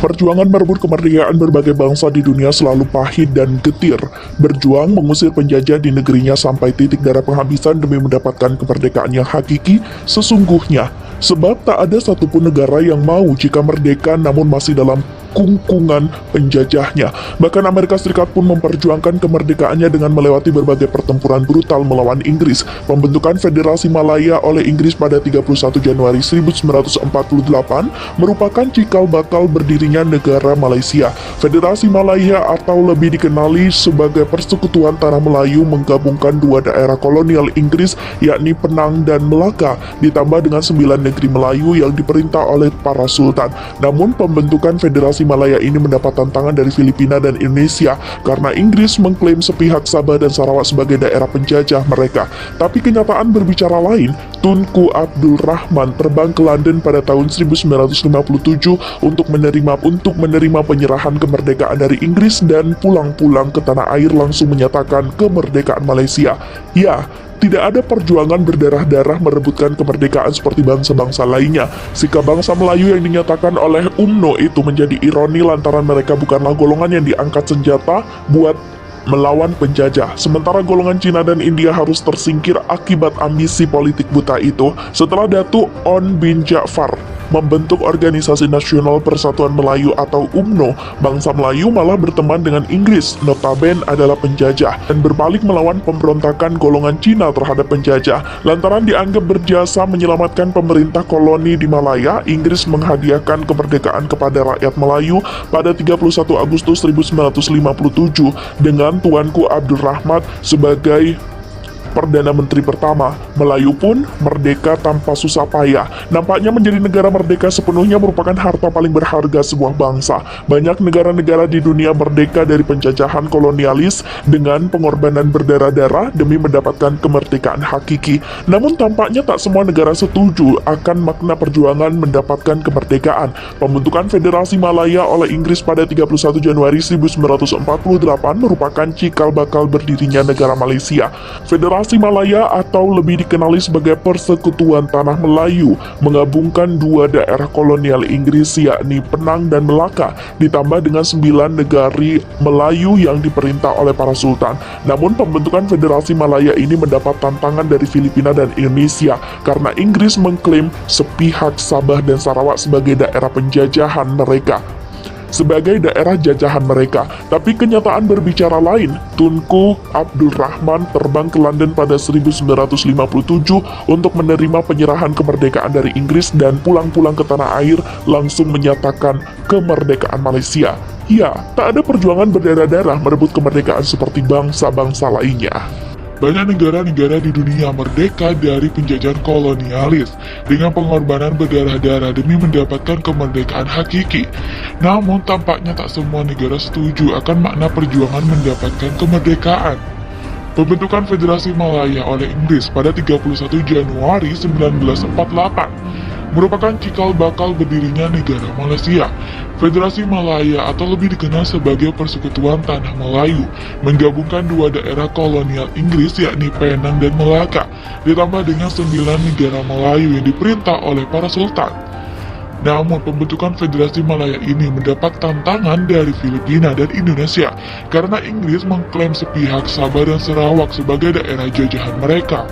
Perjuangan merebut kemerdekaan berbagai bangsa di dunia selalu pahit dan getir. Berjuang mengusir penjajah di negerinya sampai titik darah penghabisan demi mendapatkan kemerdekaan yang hakiki sesungguhnya. Sebab tak ada satupun negara yang mau jika merdeka namun masih dalam kungkungan penjajahnya. Bahkan Amerika Serikat pun memperjuangkan kemerdekaannya dengan melewati berbagai pertempuran brutal melawan Inggris. Pembentukan Federasi Malaya oleh Inggris pada 31 Januari 1948 merupakan cikal bakal berdirinya negara Malaysia. Federasi Malaya atau lebih dikenali sebagai Persekutuan Tanah Melayu menggabungkan dua daerah kolonial Inggris yakni Penang dan Melaka ditambah dengan 9 negeri Melayu yang diperintah oleh para sultan. Namun pembentukan Federasi Malaya ini mendapat tantangan dari Filipina dan Indonesia karena Inggris mengklaim sepihak Sabah dan Sarawak sebagai daerah penjajah mereka. Tapi kenyataan berbicara lain. Tunku Abdul Rahman terbang ke London pada tahun 1957 untuk menerima penyerahan kemerdekaan dari Inggris dan pulang-pulang ke tanah air langsung menyatakan kemerdekaan Malaysia. Ya, tidak ada perjuangan berdarah-darah merebutkan kemerdekaan seperti bangsa-bangsa lainnya. Sikap bangsa Melayu yang dinyatakan oleh UMNO itu menjadi ironi lantaran mereka bukanlah golongan yang diangkat senjata buat melawan penjajah. Sementara golongan Cina dan India harus tersingkir akibat ambisi politik buta itu setelah Datuk On bin Ja'far membentuk Organisasi Nasional Persatuan Melayu atau UMNO. Bangsa Melayu malah berteman dengan Inggris, notabene adalah penjajah, dan berbalik melawan pemberontakan golongan Cina terhadap penjajah. Lantaran dianggap berjasa menyelamatkan pemerintah koloni di Malaya, Inggris menghadiahkan kemerdekaan kepada rakyat Melayu pada 31 Agustus 1957 dengan Tuanku Abdul Rahman sebagai Perdana Menteri pertama. Melayu pun merdeka tanpa susah payah. Nampaknya menjadi negara merdeka sepenuhnya merupakan harta paling berharga sebuah bangsa. Banyak negara-negara di dunia merdeka dari penjajahan kolonialis dengan pengorbanan berdarah-darah demi mendapatkan kemerdekaan hakiki. Namun tampaknya tak semua negara setuju akan makna perjuangan mendapatkan kemerdekaan. Pembentukan Federasi Malaya oleh Inggris pada 31 Januari 1948 merupakan cikal bakal berdirinya negara Malaysia. Federasi Malaya atau lebih dikenali sebagai Persekutuan Tanah Melayu menggabungkan dua daerah kolonial Inggris yakni Penang dan Melaka ditambah dengan 9 negari Melayu yang diperintah oleh para sultan. Namun pembentukan Federasi Malaya ini mendapat tantangan dari Filipina dan Indonesia karena Inggris mengklaim sepihak Sabah dan Sarawak sebagai daerah penjajahan mereka. Tapi kenyataan berbicara lain. Tunku Abdul Rahman terbang ke London pada 1957 untuk menerima penyerahan kemerdekaan dari Inggris dan pulang-pulang ke tanah air langsung menyatakan kemerdekaan Malaysia. Ya, tak ada perjuangan berdarah-darah merebut kemerdekaan seperti bangsa-bangsa lainnya. Banyak negara-negara di dunia merdeka dari penjajahan kolonialis dengan pengorbanan berdarah-darah demi mendapatkan kemerdekaan hakiki. Namun tampaknya tak semua negara setuju akan makna perjuangan mendapatkan kemerdekaan. Pembentukan Federasi Malaya oleh Inggris pada 31 Januari 1948 merupakan cikal bakal berdirinya negara Malaysia. Federasi Malaya atau lebih dikenal sebagai Persekutuan Tanah Melayu menggabungkan dua daerah kolonial Inggris yakni Penang dan Melaka ditambah dengan 9 negara Melayu yang diperintah oleh para sultan. Namun pembentukan Federasi Malaya ini mendapat tantangan dari Filipina dan Indonesia karena Inggris mengklaim sepihak Sabah dan Sarawak sebagai daerah jajahan mereka.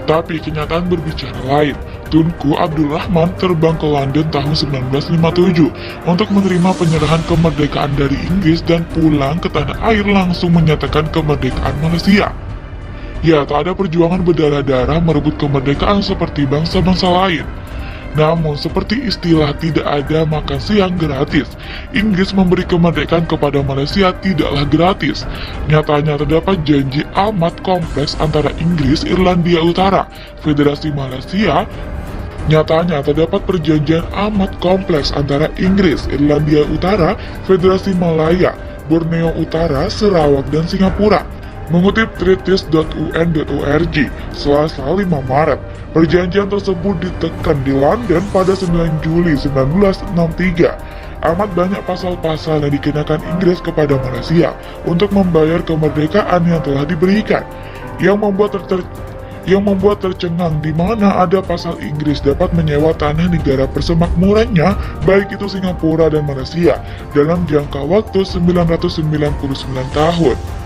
Tapi kenyataan berbicara lain. Tunku Abdul Rahman terbang ke London tahun 1957 untuk menerima penyerahan kemerdekaan dari Inggris dan pulang ke tanah air langsung menyatakan kemerdekaan Malaysia. Ya, tak ada perjuangan berdarah-darah merebut kemerdekaan seperti bangsa-bangsa lain. Namun, seperti istilah tidak ada makan siang gratis, Inggris memberi kemerdekaan kepada Malaysia tidaklah gratis. Nyatanya terdapat janji amat kompleks antara Inggris, Irlandia Utara, Federasi Malaysia. Nyatanya terdapat perjanjian amat kompleks antara Inggris, Irlandia Utara, Federasi Malaya, Borneo Utara, Sarawak, dan Singapura. Mengutip treaties.un.org, Selasa 5 Maret, perjanjian tersebut ditekan di London pada 9 Juli 1963. Amat banyak pasal-pasal yang dikenakan Inggris kepada Malaysia untuk membayar kemerdekaan yang telah diberikan, yang membuat yang membuat tercengang di mana ada pasal Inggris dapat menyewa tanah negara persemakmurannya, baik itu Singapura dan Malaysia, dalam jangka waktu 999 tahun.